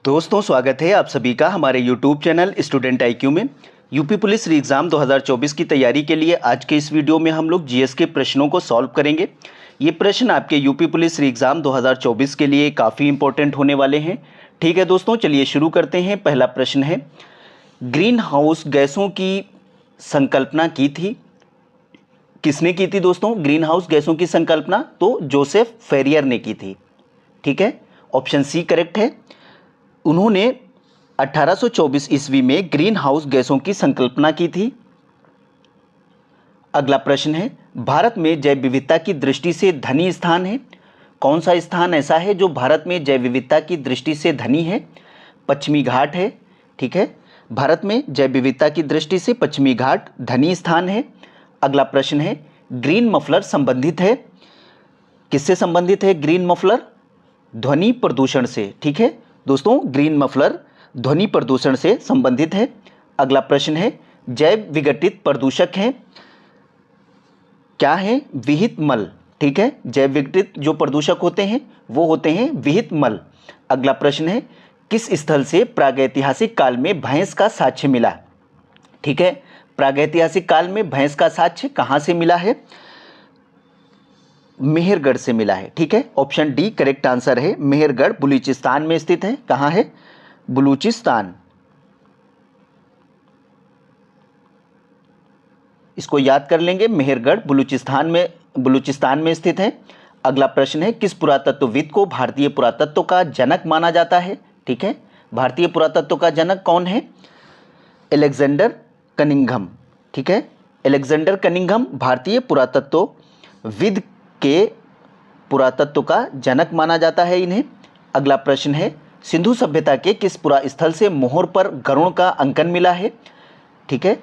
दोस्तों, स्वागत है आप सभी का हमारे YouTube चैनल स्टूडेंट IQ में। यूपी पुलिस री एग्ज़ाम 2024 की तैयारी के लिए आज के इस वीडियो में हम लोग जीएस के प्रश्नों को सॉल्व करेंगे। ये प्रश्न आपके यूपी पुलिस री एग्ज़ाम 2024 के लिए काफ़ी इंपॉर्टेंट होने वाले हैं। ठीक है दोस्तों, चलिए शुरू करते हैं। पहला प्रश्न है, ग्रीन हाउस गैसों की संकल्पना की थी? किसने की थी दोस्तों ग्रीन हाउस गैसों की संकल्पना? तो जोसेफ फेरियर ने की थी। ठीक है, ऑप्शन सी करेक्ट है। उन्होंने 1824 ईस्वी में ग्रीन हाउस गैसों की संकल्पना की थी। अगला प्रश्न है, भारत में जैव विविधता की दृष्टि से धनी स्थान है? कौन सा स्थान ऐसा है जो भारत में जैव विविधता की दृष्टि से धनी है? पश्चिमी घाट है। ठीक है, भारत में जैव विविधता की दृष्टि से पश्चिमी घाट धनी स्थान है। अगला प्रश्न है, ग्रीन मफलर संबंधित है? किससे संबंधित है ग्रीन मफलर? ध्वनि प्रदूषण से। ठीक है दोस्तों, ग्रीन मफलर ध्वनि प्रदूषण से संबंधित है। अगला प्रश्न है, जैव विघटित प्रदूषक हैं? क्या है? विहित मल। ठीक है, जैव विघटित जो प्रदूषक होते हैं वो होते हैं विहित मल। अगला प्रश्न है, किस स्थल से प्रागैतिहासिक काल में भैंस का साक्ष्य मिला? ठीक है, प्रागैतिहासिक काल में भैंस का साक्ष्य कहाँ से मिला है? मेहरगढ़ से मिला है। ठीक है, ऑप्शन डी करेक्ट आंसर है। मेहरगढ़ बलूचिस्तान में स्थित है। कहाँ है? बलूचिस्तान। इसको याद कर लेंगे, मेहरगढ़ बलूचिस्तान में स्थित है। अगला प्रश्न है, किस पुरातत्वविद को भारतीय पुरातत्व का जनक माना जाता है? ठीक है, भारतीय पुरातत्व का जनक कौन है? Alexander Cunningham. ठीक है, अलेक्जेंडर कनिंघम भारतीय पुरातत्वविद के पुरातत्व का जनक माना जाता है इन्हें। अगला प्रश्न है, सिंधु सभ्यता के किस पुरा स्थल से मोहर पर गरुड़ का अंकन मिला है? ठीक है,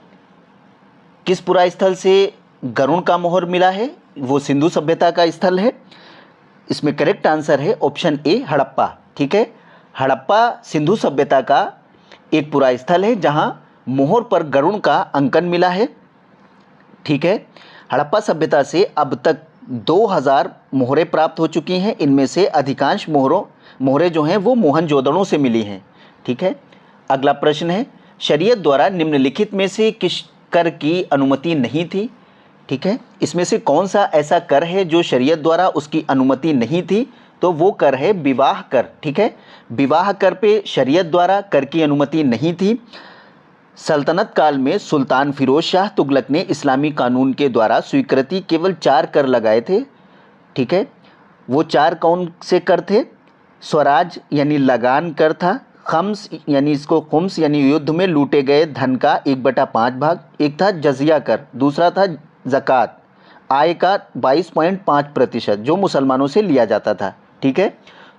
किस पुरा स्थल से गरुड़ का मोहर मिला है? वो सिंधु सभ्यता का स्थल है। इसमें करेक्ट आंसर है ऑप्शन ए हड़प्पा। ठीक है, हड़प्पा सिंधु सभ्यता का एक पुरा स्थल है जहां मोहर पर गरुड़ का अंकन मिला है। ठीक है, हड़प्पा सभ्यता से अब तक 2000 मोहरें प्राप्त हो चुकी हैं। इनमें से अधिकांश मोहरें जो हैं वो मोहनजोदड़ो से मिली हैं। ठीक है, अगला प्रश्न है, शरीयत द्वारा निम्नलिखित में से किस कर की अनुमति नहीं थी? ठीक है, इसमें से कौन सा ऐसा कर है जो शरीयत द्वारा उसकी अनुमति नहीं थी? तो वो कर है विवाह कर। ठीक है, विवाह कर पे शरीयत द्वारा कर की अनुमति नहीं थी। सल्तनत काल में सुल्तान फिरोज शाह तुगलक ने इस्लामी कानून के द्वारा स्वीकृति केवल 4 कर लगाए थे। ठीक है, वो 4 कौन से कर थे? स्वराज यानी लगान कर था, खम्स यानी इसको खुम्स यानी युद्ध में लूटे गए धन का 1/5 भाग, एक था जजिया कर, दूसरा था ज़कात, आय का 22.5% जो मुसलमानों से लिया जाता था। ठीक है,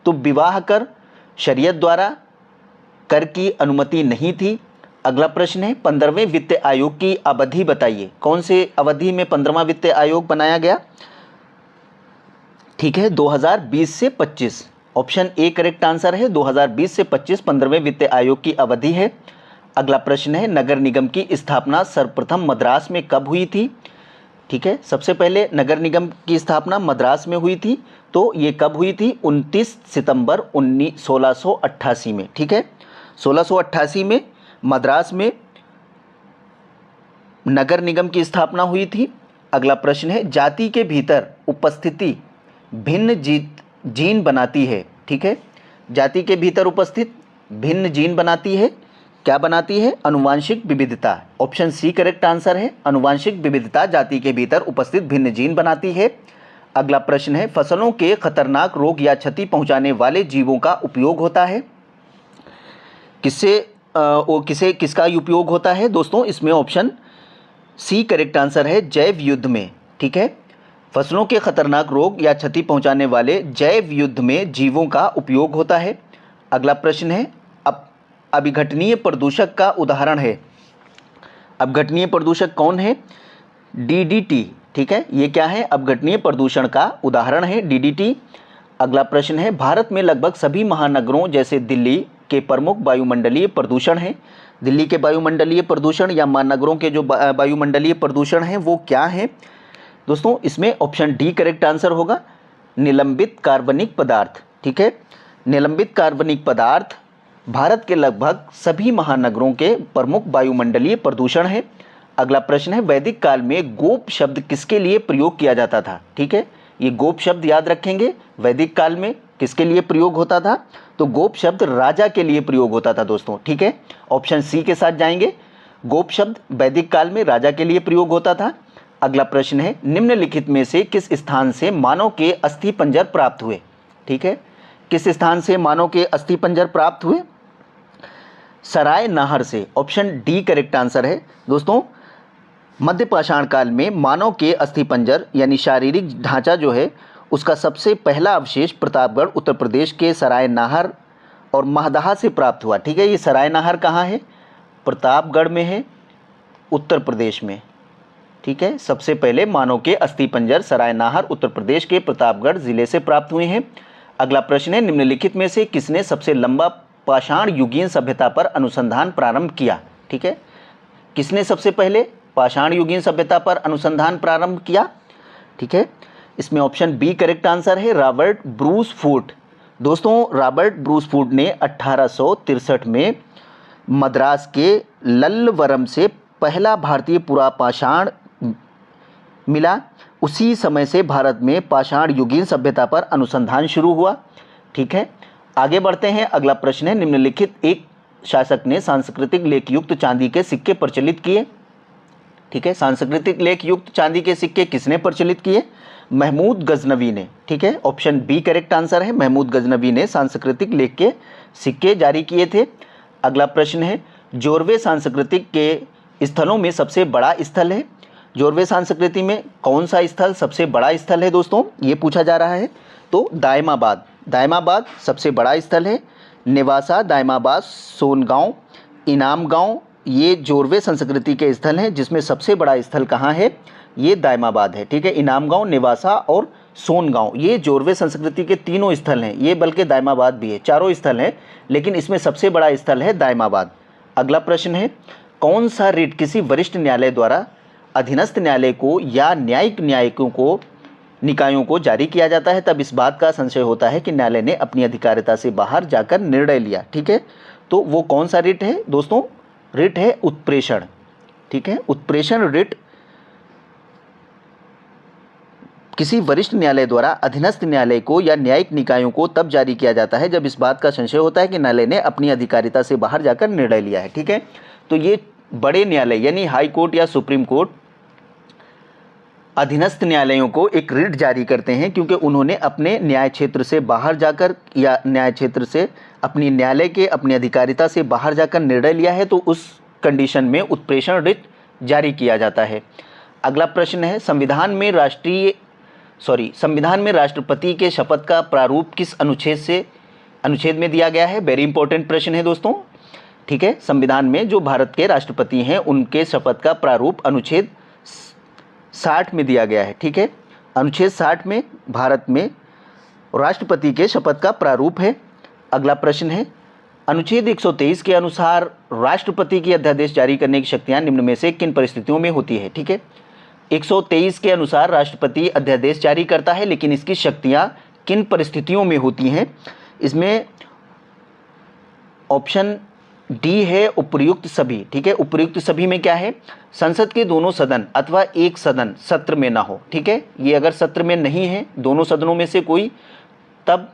तो विवाह कर शरीयत द्वारा कर की अनुमति नहीं थी। अगला प्रश्न है, 15वें वित्त आयोग की अवधि बताइए। कौन से अवधि में 15वां वित्त आयोग बनाया गया? ठीक है, 2020 से 25। ऑप्शन ए करेक्ट आंसर है। 2020 से 25 15वें वित्त आयोग की अवधि है। अगला प्रश्न है, नगर निगम की स्थापना सर्वप्रथम मद्रास में कब हुई थी? ठीक है, सबसे पहले नगर निगम की स्थापना मद्रास में हुई थी। तो ये कब हुई थी? 29 सितंबर 1688 में। ठीक है, 1688 में मद्रास में नगर निगम की स्थापना हुई थी। अगला प्रश्न है, जाति के भीतर उपस्थिति भिन्न जीन बनाती है। ठीक है, जाति के भीतर उपस्थित भिन्न जीन बनाती है। क्या बनाती है? आनुवांशिक विविधता। ऑप्शन सी करेक्ट आंसर है। आनुवांशिक विविधता जाति के भीतर उपस्थित भिन्न जीन बनाती है। अगला प्रश्न है, फसलों के खतरनाक रोग या क्षति पहुंचाने वाले जीवों का उपयोग होता है? किसका उपयोग होता है दोस्तों? इसमें ऑप्शन सी करेक्ट आंसर है, जैव युद्ध में। ठीक है, फसलों के खतरनाक रोग या क्षति पहुंचाने वाले जैव युद्ध में जीवों का उपयोग होता है। अगला प्रश्न है, अब अभिघटनीय प्रदूषक का उदाहरण है। अपघटनीय प्रदूषक कौन है? DDT। ठीक है, ये क्या है? अपघटनीय प्रदूषण का उदाहरण है DDT। अगला प्रश्न है, भारत में लगभग सभी महानगरों जैसे दिल्ली के प्रमुख वायुमंडलीय प्रदूषण हैं। दिल्ली के वायुमंडलीय प्रदूषण या महानगरों के जो वायुमंडलीय प्रदूषण हैं वो क्या हैं दोस्तों? इसमें ऑप्शन डी करेक्ट आंसर होगा, निलंबित कार्बनिक पदार्थ। ठीक है, निलंबित कार्बनिक पदार्थ भारत के लगभग सभी महानगरों के प्रमुख वायुमंडलीय प्रदूषण है। अगला प्रश्न है, वैदिक काल में गोप शब्द किसके लिए प्रयोग किया जाता था? ठीक है, ये गोप शब्द याद रखेंगे, वैदिक काल में किसके लिए प्रयोग होता था? तो गोप शब्द राजा के लिए प्रयोग होता था दोस्तों। ठीक है, ऑप्शन सी के साथ जाएंगे, गोप शब्द वैदिक काल में राजा के लिए प्रयोग होता था। अगला प्रश्न है, निम्नलिखित में से किस स्थान से मानव के अस्थि पंजर प्राप्त हुए? ठीक है, किस स्थान से मानव के अस्थि पंजर प्राप्त हुए? सराय नाहर से, ऑप्शन डी करेक्ट आंसर है दोस्तों। मध्य पाषाण काल में मानव के अस्थि पंजर यानी शारीरिक ढांचा जो है उसका सबसे पहला अवशेष प्रतापगढ़ उत्तर प्रदेश के सराय नाहर और महदाहा से प्राप्त हुआ। ठीक है, ये सराय नाहर कहाँ है? प्रतापगढ़ में है, उत्तर प्रदेश में। ठीक है, सबसे पहले मानव के अस्थि पंजर सराय नाहर उत्तर प्रदेश के प्रतापगढ़ जिले से प्राप्त हुए हैं। अगला प्रश्न है, निम्नलिखित में से किसने सबसे लंबा पाषाण युगीन सभ्यता पर अनुसंधान प्रारंभ किया? ठीक है, किसने सबसे पहले पाषाण युगीन सभ्यता पर अनुसंधान प्रारंभ किया? ठीक है, इसमें ऑप्शन बी करेक्ट आंसर है, रॉबर्ट ब्रूस फूट। दोस्तों, रॉबर्ट ब्रूस फूट ने 1863 में मद्रास के लल्लवरम से पहला भारतीय पुरापाषाण मिला। उसी समय से भारत में पाषाण युगीन सभ्यता पर अनुसंधान शुरू हुआ। ठीक है, आगे बढ़ते हैं। अगला प्रश्न है, निम्नलिखित एक शासक ने सांस्कृतिक लेख युक्त चांदी के सिक्के प्रचलित किए? ठीक है, सांस्कृतिक लेख युक्त चांदी के सिक्के किसने प्रचलित किए? महमूद गजनवी ने। ठीक है, ऑप्शन बी करेक्ट आंसर है, महमूद गजनवी ने सांस्कृतिक लेख के सिक्के जारी किए थे। अगला प्रश्न है, जोरवे सांस्कृतिक के स्थलों में सबसे बड़ा स्थल है? जोरवे संस्कृति में कौन सा स्थल सबसे बड़ा स्थल है दोस्तों, ये पूछा जा रहा है। तो दायमाबाद, दायमाबाद सबसे बड़ा स्थल है। नेवासा, दायमाबाद, सोनगांव, इनाम गांव, ये जोरवे संस्कृति के स्थल हैं, जिसमें सबसे बड़ा स्थल कहाँ है? ये दायमाबाद है। ठीक है, इनाम गांव, नेवासा और सोनगांव ये जोरवे संस्कृति के तीनों स्थल हैं। ये बल्कि दायमाबाद भी है, चारों स्थल हैं, लेकिन इसमें सबसे बड़ा स्थल है दायमाबाद। अगला प्रश्न है, कौन सा रिट किसी वरिष्ठ न्यायालय द्वारा अधीनस्थ न्यायालय को या न्यायिक निकायों को जारी किया जाता है तब इस बात का संशय होता है कि न्यायालय ने अपनी अधिकारिता से बाहर जाकर निर्णय लिया? ठीक है, तो वो कौन सा रिट है दोस्तों? रिट है उत्प्रेषण। ठीक है, उत्प्रेषण रिट किसी वरिष्ठ न्यायालय द्वारा अधीनस्थ न्यायालय को या न्यायिक निकायों को तब जारी किया जाता है जब इस बात का संशय होता है कि न्यायालय ने अपनी अधिकारिता से बाहर जाकर निर्णय लिया है। ठीक है, तो ये बड़े न्यायालय यानी हाई कोर्ट या सुप्रीम कोर्ट अधीनस्थ न्यायालयों को एक रिट जारी करते हैं क्योंकि उन्होंने अपने न्याय क्षेत्र से बाहर जाकर या न्याय क्षेत्र से अपनी न्यायालय के अपनी अधिकारिता से बाहर जाकर निर्णय लिया है, तो उस कंडीशन में उत्प्रेषण रिट जारी किया जाता है। अगला प्रश्न है, संविधान में राष्ट्रपति के शपथ का प्रारूप किस अनुच्छेद में दिया गया है? वेरी इंपॉर्टेंट प्रश्न है दोस्तों। ठीक है, संविधान में जो भारत के राष्ट्रपति हैं उनके शपथ का प्रारूप अनुच्छेद 60 में दिया गया है। ठीक है, अनुच्छेद 60 में भारत में राष्ट्रपति के शपथ का प्रारूप है। अगला प्रश्न है, अनुच्छेद 123 के अनुसार राष्ट्रपति की अध्यादेश जारी करने की शक्तियां निम्न में से किन परिस्थितियों में होती है? ठीक है, 123 के अनुसार राष्ट्रपति अध्यादेश जारी करता है, लेकिन इसकी शक्तियां किन परिस्थितियों में होती हैं? इसमें ऑप्शन डी है उपर्युक्त सभी। ठीक है, उपर्युक्त सभी में क्या है? संसद के दोनों सदन अथवा एक सदन सत्र में ना हो। ठीक है, ये अगर सत्र में नहीं है दोनों सदनों में से कोई, तब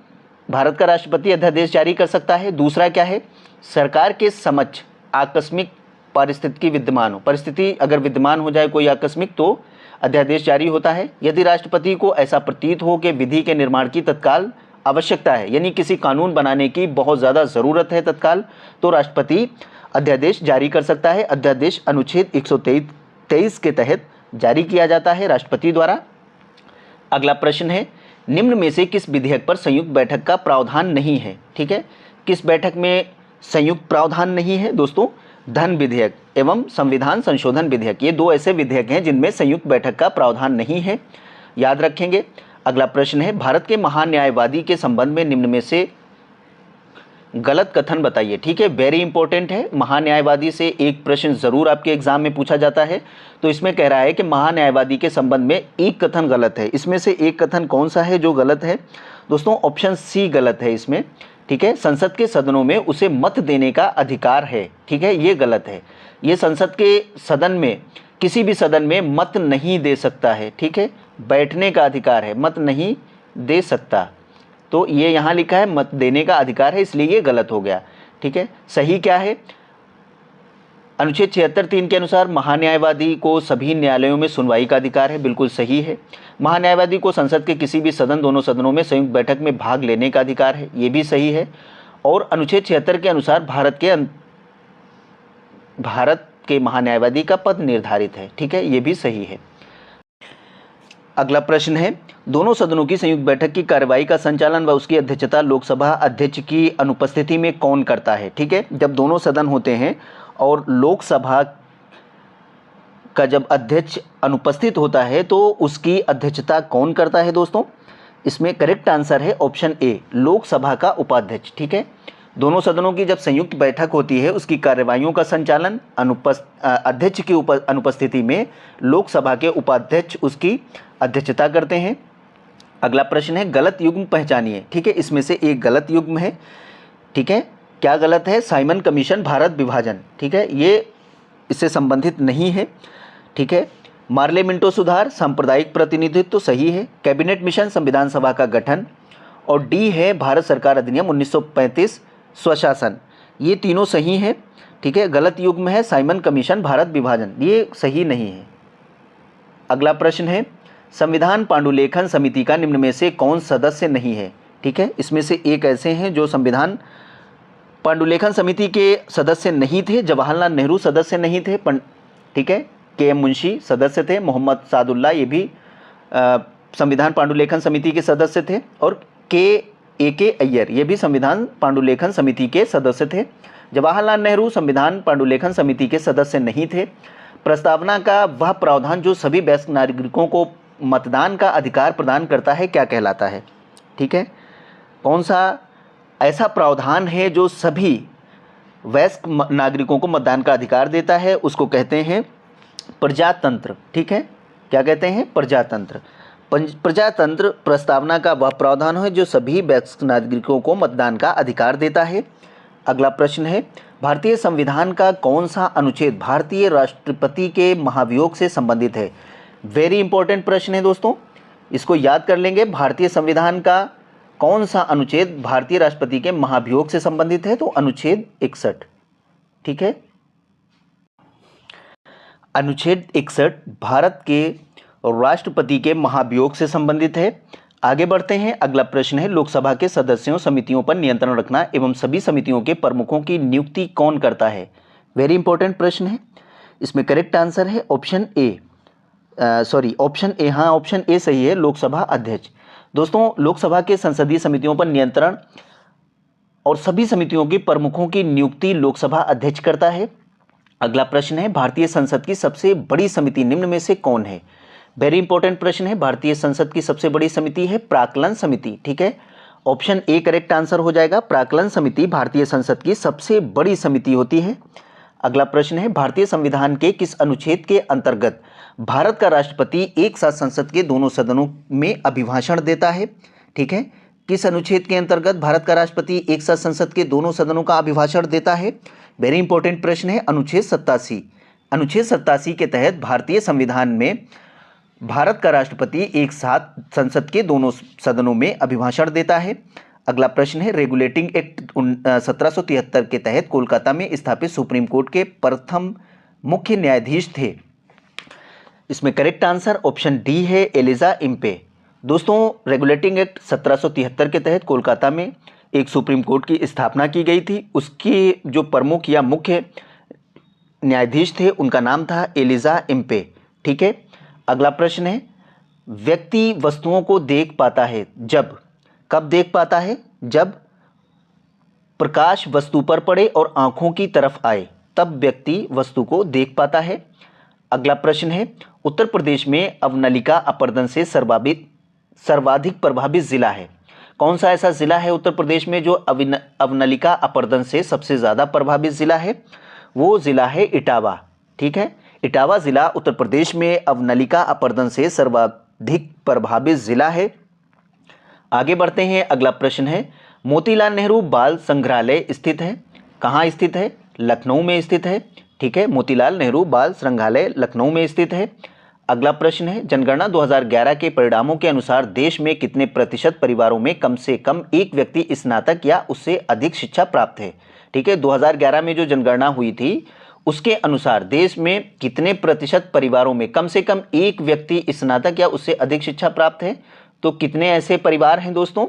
भारत का राष्ट्रपति अध्यादेश जारी कर सकता है। दूसरा क्या है? सरकार के समक्ष आकस्मिक परिस्थिति अगर विद्यमान हो जाए कोई आकस्मिक, तो अध्यादेश जारी होता है। यदि राष्ट्रपति को ऐसा प्रतीत हो कि विधि के निर्माण की तत्काल आवश्यकता है, यानी किसी कानून बनाने की बहुत ज़्यादा ज़रूरत है तत्काल, तो राष्ट्रपति अध्यादेश जारी कर सकता है। अध्यादेश अनुच्छेद 123 के तहत जारी किया जाता है राष्ट्रपति द्वारा। अगला प्रश्न है, निम्न में से किस विधेयक पर संयुक्त बैठक का प्रावधान नहीं है? ठीक है, किस बैठक में संयुक्त प्रावधान नहीं है दोस्तों? धन विधेयक एवं संविधान संशोधन विधेयक, ये दो ऐसे विधेयक हैं जिनमें संयुक्त बैठक का प्रावधान नहीं है, याद रखेंगे। अगला प्रश्न है, भारत के महान न्यायवादी के संबंध में निम्न में से गलत कथन बताइए। ठीक है, वेरी इंपॉर्टेंट है। महान न्यायवादी से एक प्रश्न जरूर आपके एग्जाम में पूछा जाता है। तो इसमें कह रहा है कि महान न्यायवादी के संबंध में एक कथन गलत है। इसमें से एक कथन कौन सा है जो गलत है दोस्तों? ऑप्शन सी गलत है इसमें। ठीक है, संसद के सदनों में उसे मत देने का अधिकार है, ठीक है, ये गलत है। ये संसद के सदन में, किसी भी सदन में मत नहीं दे सकता है, ठीक है, बैठने का अधिकार है, मत नहीं दे सकता। तो ये यहाँ लिखा है मत देने का अधिकार है, इसलिए ये गलत हो गया, ठीक है। सही क्या है? अनुच्छेद 76(3) के अनुसार महान्यायवादी को सभी न्यायालयों में सुनवाई का अधिकार है, बिल्कुल सही है। महान्यायवादी को संसद के किसी भी सदन, दोनों सदनों में संयुक्त बैठक में भाग लेने का अधिकार है, ये भी सही है। और अनुच्छेद 76 के अनुसार भारत के महान्यायवादी का पद निर्धारित है, ठीक है, ये भी सही है। अगला प्रश्न है, दोनों सदनों की संयुक्त बैठक की कार्यवाही का संचालन व उसकी अध्यक्षता लोकसभा अध्यक्ष की अनुपस्थिति में कौन करता है? ठीक है, जब दोनों सदन होते हैं और लोकसभा का जब अध्यक्ष अनुपस्थित होता है तो उसकी अध्यक्षता कौन करता है दोस्तों? इसमें करेक्ट आंसर है ऑप्शन ए, लोकसभा का उपाध्यक्ष। ठीक है, दोनों सदनों की जब संयुक्त बैठक होती है उसकी कार्यवाहियों का संचालन अध्यक्ष की अनुपस्थिति में लोकसभा के उपाध्यक्ष उसकी अध्यक्षता करते हैं। अगला प्रश्न है, गलत युग्म पहचानिए। ठीक है, इसमें से एक गलत युग्म है। ठीक है, क्या गलत है? साइमन कमीशन, भारत विभाजन। ठीक है, ये इससे संबंधित नहीं है। ठीक है, मार्ले मिंटो सुधार, सांप्रदायिक प्रतिनिधित्व तो सही है। कैबिनेट मिशन, संविधान सभा का गठन। और डी है भारत सरकार अधिनियम 1935 स्वशासन, ये तीनों सही है। ठीक है, गलत युग्म है साइमन कमीशन, भारत विभाजन, ये सही नहीं है। अगला प्रश्न है, संविधान पांडुलेखन समिति का निम्न में से कौन सदस्य नहीं है? ठीक है, इसमें से एक ऐसे हैं जो संविधान पांडुलेखन समिति के सदस्य नहीं थे। जवाहरलाल नेहरू सदस्य नहीं थे। ठीक है, के.एम. मुंशी सदस्य थे। मोहम्मद सादुल्ला ये भी संविधान पांडुलेखन समिति के सदस्य थे। और के अय्यर ये भी संविधान पांडुलेखन समिति के सदस्य थे। जवाहरलाल नेहरू संविधान पांडुलेखन समिति के सदस्य नहीं थे। प्रस्तावना का वह प्रावधान जो सभी वयस्क नागरिकों को मतदान का अधिकार प्रदान करता है क्या कहलाता है? ठीक है, कौन सा ऐसा प्रावधान है जो सभी वयस्क नागरिकों को मतदान का अधिकार देता है? उसको कहते हैं प्रजातंत्र। ठीक है, क्या कहते हैं? प्रजातंत्र। प्रजातंत्र प्रस्तावना का वह प्रावधान है जो सभी वयस्क नागरिकों को मतदान का अधिकार देता है। अगला प्रश्न है, भारतीय संविधान का कौन सा अनुच्छेद भारतीय राष्ट्रपति के महाभियोग से संबंधित है? वेरी इंपॉर्टेंट प्रश्न है दोस्तों, इसको याद कर लेंगे। भारतीय संविधान का कौन सा अनुच्छेद भारतीय राष्ट्रपति के महाभियोग से संबंधित है? तो अनुच्छेद 61। ठीक है, अनुच्छेद 61 भारत के राष्ट्रपति के महाभियोग से संबंधित है। आगे बढ़ते हैं। अगला प्रश्न है, लोकसभा के सदस्यों समितियों पर नियंत्रण रखना एवं सभी समितियों के प्रमुखों की नियुक्ति कौन करता है? वेरी इंपॉर्टेंट प्रश्न है। इसमें करेक्ट आंसर है ऑप्शन ए, ऑप्शन ए। हाँ, ऑप्शन ए सही है, लोकसभा अध्यक्ष। दोस्तों, लोकसभा के संसदीय समितियों पर नियंत्रण और सभी समितियों के प्रमुखों की नियुक्ति लोकसभा अध्यक्ष करता है। अगला प्रश्न है, भारतीय संसद की सबसे बड़ी समिति निम्न में से कौन है? वेरी इंपॉर्टेंट प्रश्न है। भारतीय संसद की सबसे बड़ी समिति है प्राक्कलन समिति। ठीक है, ऑप्शन ए करेक्ट आंसर हो जाएगा। प्राक्कलन समिति भारतीय संसद की सबसे बड़ी समिति होती है। अगला प्रश्न है, भारतीय संविधान के किस अनुच्छेद के अंतर्गत भारत का राष्ट्रपति एक साथ संसद के दोनों सदनों में अभिभाषण देता है? ठीक है, किस अनुच्छेद के अंतर्गत भारत का राष्ट्रपति एक साथ संसद के दोनों सदनों का अभिभाषण देता है? वेरी इंपॉर्टेंट प्रश्न है, अनुच्छेद 87। अनुच्छेद 87 के तहत भारतीय संविधान में भारत का राष्ट्रपति एक साथ संसद के दोनों सदनों में अभिभाषण देता है। अगला प्रश्न है, रेगुलेटिंग एक्ट 1773 के तहत कोलकाता में स्थापित सुप्रीम कोर्ट के प्रथम मुख्य न्यायाधीश थे? इसमें करेक्ट आंसर ऑप्शन डी है, एलिजा इम्पे। दोस्तों, रेगुलेटिंग एक्ट 1773 के तहत कोलकाता में एक सुप्रीम कोर्ट की स्थापना की गई थी। उसके जो प्रमुख या मुख्य न्यायाधीश थे उनका नाम था एलिजा इम्पे। ठीक है, अगला प्रश्न है, व्यक्ति वस्तुओं को देख पाता है जब, कब देख पाता है? जब प्रकाश वस्तु पर पड़े और आंखों की तरफ आए, तब व्यक्ति वस्तु को देख पाता है। अगला प्रश्न है, उत्तर प्रदेश में अवनलिका अपरदन से सर्वाधिक प्रभावित जिला है? कौन सा ऐसा जिला है उत्तर प्रदेश में जो अवनलिका अपरदन से सबसे ज़्यादा प्रभावित जिला है? वो जिला है इटावा। ठीक है, इटावा जिला उत्तर प्रदेश में अवनलिका अपरदन से सर्वाधिक प्रभावित जिला है। आगे बढ़ते हैं। अगला प्रश्न है, मोतीलाल नेहरू बाल संग्रहालय स्थित है, कहाँ स्थित है? लखनऊ में स्थित है। ठीक है, मोतीलाल नेहरू बाल संग्रहालय लखनऊ में स्थित है। अगला प्रश्न है, जनगणना 2011 के परिणामों के अनुसार देश में कितने प्रतिशत परिवारों में कम से कम एक व्यक्ति स्नातक या उससे अधिक शिक्षा प्राप्त है? ठीक है, 2011 में जो जनगणना हुई थी उसके अनुसार देश में कितने प्रतिशत परिवारों में कम से कम एक व्यक्ति स्नातक या उससे अधिक शिक्षा प्राप्त है? तो कितने ऐसे परिवार हैं दोस्तों?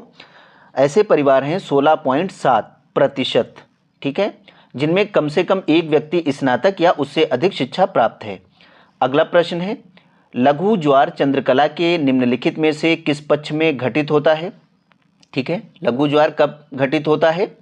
ऐसे परिवार हैं 16.7%। ठीक है, जिनमें कम से कम एक व्यक्ति स्नातक या उससे अधिक शिक्षा प्राप्त है। अगला प्रश्न है, लघु ज्वार चंद्रकला के निम्नलिखित में से किस पक्ष में घटित होता है? ठीक है, लघु ज्वार कब घटित होता है?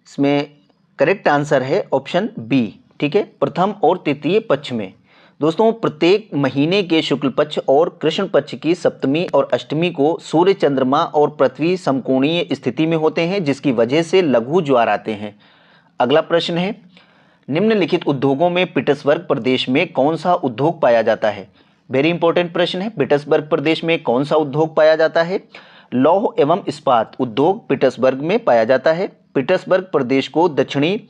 इसमें करेक्ट आंसर है ऑप्शन बी। ठीक है, प्रथम और तृतीय पक्ष में। दोस्तों, प्रत्येक महीने के शुक्ल पक्ष और कृष्ण पक्ष की सप्तमी और अष्टमी को सूर्य, चंद्रमा और पृथ्वी समकोणीय स्थिति में होते हैं, जिसकी वजह से लघु ज्वार आते हैं। अगला प्रश्न है, निम्नलिखित उद्योगों में पीटर्सबर्ग प्रदेश में कौन सा उद्योग पाया जाता है? वेरी इंपॉर्टेंट प्रश्न है। पीटर्सबर्ग प्रदेश में कौन सा उद्योग पाया जाता है? लौह एवं इस्पात उद्योग पीटर्सबर्ग में पाया जाता है। पीटर्सबर्ग प्रदेश को दक्षिणी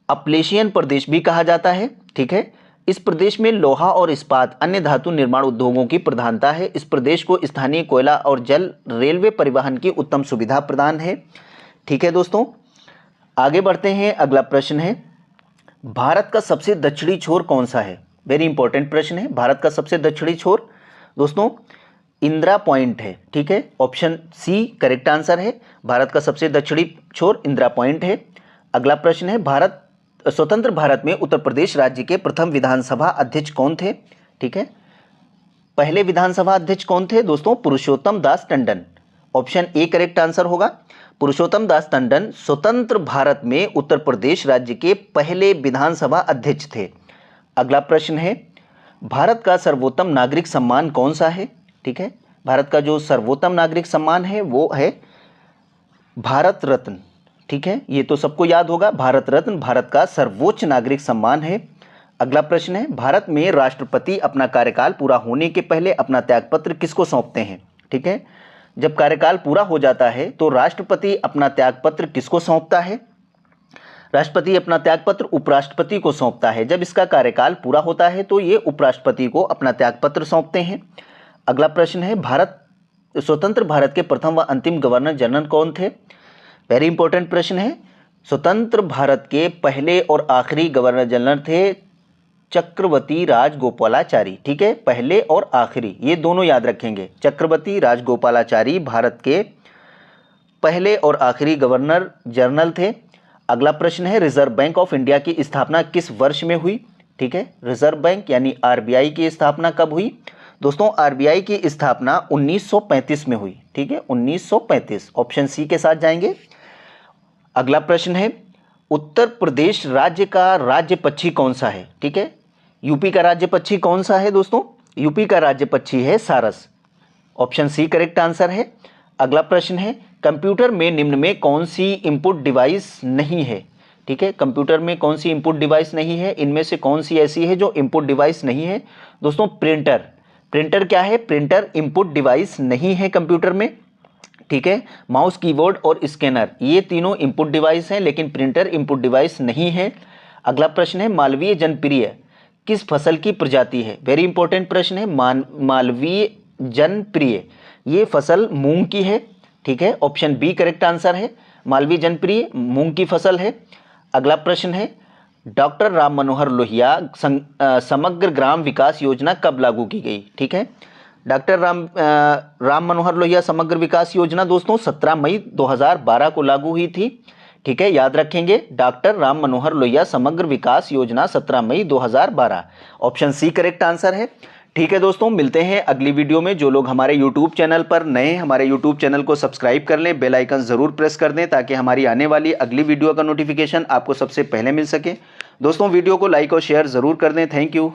अपलेशियन प्रदेश भी कहा जाता है। ठीक है, इस प्रदेश में लोहा और इस्पात अन्य धातु निर्माण उद्योगों की प्रधानता है। इस प्रदेश को स्थानीय कोयला और जल रेलवे परिवहन की उत्तम सुविधा प्रदान है। ठीक है दोस्तों, आगे बढ़ते हैं। अगला प्रश्न है, भारत का सबसे दक्षिणी छोर कौन सा है? वेरी इंपॉर्टेंट प्रश्न है। भारत का सबसे दक्षिणी छोर दोस्तों इंदिरा पॉइंट है। ठीक है, ऑप्शन सी करेक्ट आंसर है। भारत का सबसे दक्षिणी छोर इंदिरा पॉइंट है। अगला प्रश्न है, स्वतंत्र भारत में उत्तर प्रदेश राज्य के प्रथम विधानसभा अध्यक्ष कौन थे? ठीक है, पहले विधानसभा अध्यक्ष कौन थे दोस्तों? Purushottam Das Tandon. Option A correct answer होगा। पुरुषोत्तम दास टंडन स्वतंत्र भारत में उत्तर प्रदेश राज्य के पहले विधानसभा अध्यक्ष थे। अगला प्रश्न है, भारत का सर्वोत्तम नागरिक सम्मान कौन सा है? ठीक है, भारत का जो सर्वोत्तम नागरिक सम्मान है वो है भारत रत्न। ठीक है, ये तो सबको याद होगा, भारत रत्न भारत का सर्वोच्च नागरिक सम्मान है। अगला प्रश्न है, भारत में राष्ट्रपति अपना कार्यकाल पूरा होने के पहले अपना त्यागपत्र किसको सौंपते हैं? ठीक है, जब कार्यकाल पूरा हो जाता है तो राष्ट्रपति अपना त्यागपत्र किसको सौंपता है? राष्ट्रपति अपना त्यागपत्र उपराष्ट्रपति को सौंपता है। जब इसका कार्यकाल पूरा होता है तो ये उपराष्ट्रपति को अपना त्यागपत्र सौंपते हैं। अगला प्रश्न है, स्वतंत्र भारत के प्रथम व अंतिम गवर्नर जनरल कौन थे? वेरी इंपॉर्टेंट प्रश्न है। स्वतंत्र भारत के पहले और आखिरी गवर्नर जनरल थे चक्रवर्ती राजगोपालाचारी। ठीक है, पहले और आखिरी ये दोनों याद रखेंगे। चक्रवर्ती राजगोपालाचारी भारत के पहले और आखिरी गवर्नर जनरल थे। अगला प्रश्न है, रिजर्व बैंक ऑफ इंडिया की स्थापना किस वर्ष में हुई? ठीक है, रिजर्व बैंक यानी आरबीआई की स्थापना कब हुई? दोस्तों, आरबीआई की स्थापना 1935 में हुई। ठीक है, 1935 ऑप्शन सी के साथ जाएंगे। अगला प्रश्न है, उत्तर प्रदेश राज्य का राज्य पक्षी कौन सा है? ठीक है, यूपी का राज्य पक्षी कौन सा है दोस्तों? यूपी का राज्य पक्षी है सारस। ऑप्शन सी करेक्ट आंसर है। अगला प्रश्न है, कंप्यूटर में निम्न में कौन सी इनपुट डिवाइस नहीं है? ठीक है, कंप्यूटर में कौन सी इनपुट डिवाइस नहीं है? इनमें से कौन सी ऐसी है जो इनपुट डिवाइस नहीं है? दोस्तों, प्रिंटर क्या है? प्रिंटर इनपुट डिवाइस नहीं है कंप्यूटर में। ठीक है, माउस, कीबोर्ड और स्कैनर ये तीनों इनपुट डिवाइस हैं, लेकिन प्रिंटर इनपुट डिवाइस नहीं है। अगला प्रश्न है, मालवीय जनप्रिय किस फसल की प्रजाति है? वेरी इंपॉर्टेंट प्रश्न है। मालवीय जनप्रिय ये फसल मूंग की है। ठीक है, ऑप्शन बी करेक्ट आंसर है। मालवीय जनप्रिय मूंग की फसल है। अगला प्रश्न है, डॉक्टर राम मनोहर लोहिया समग्र ग्राम विकास योजना कब लागू की गई? ठीक है, डॉक्टर राम मनोहर लोहिया समग्र विकास योजना दोस्तों 17 मई 2012 को लागू हुई थी। ठीक है, याद रखेंगे, डॉक्टर राम मनोहर लोहिया समग्र विकास योजना 17 मई 2012। ऑप्शन सी करेक्ट आंसर है। ठीक है दोस्तों, मिलते हैं अगली वीडियो में। जो लोग हमारे यूट्यूब चैनल पर नए हैं, हमारे यूट्यूब चैनल को सब्सक्राइब कर लें, बेल आइकन ज़रूर प्रेस कर दें ताकि हमारी आने वाली अगली वीडियो का नोटिफिकेशन आपको सबसे पहले मिल सके। दोस्तों, वीडियो को लाइक और शेयर ज़रूर कर दें। Thank you.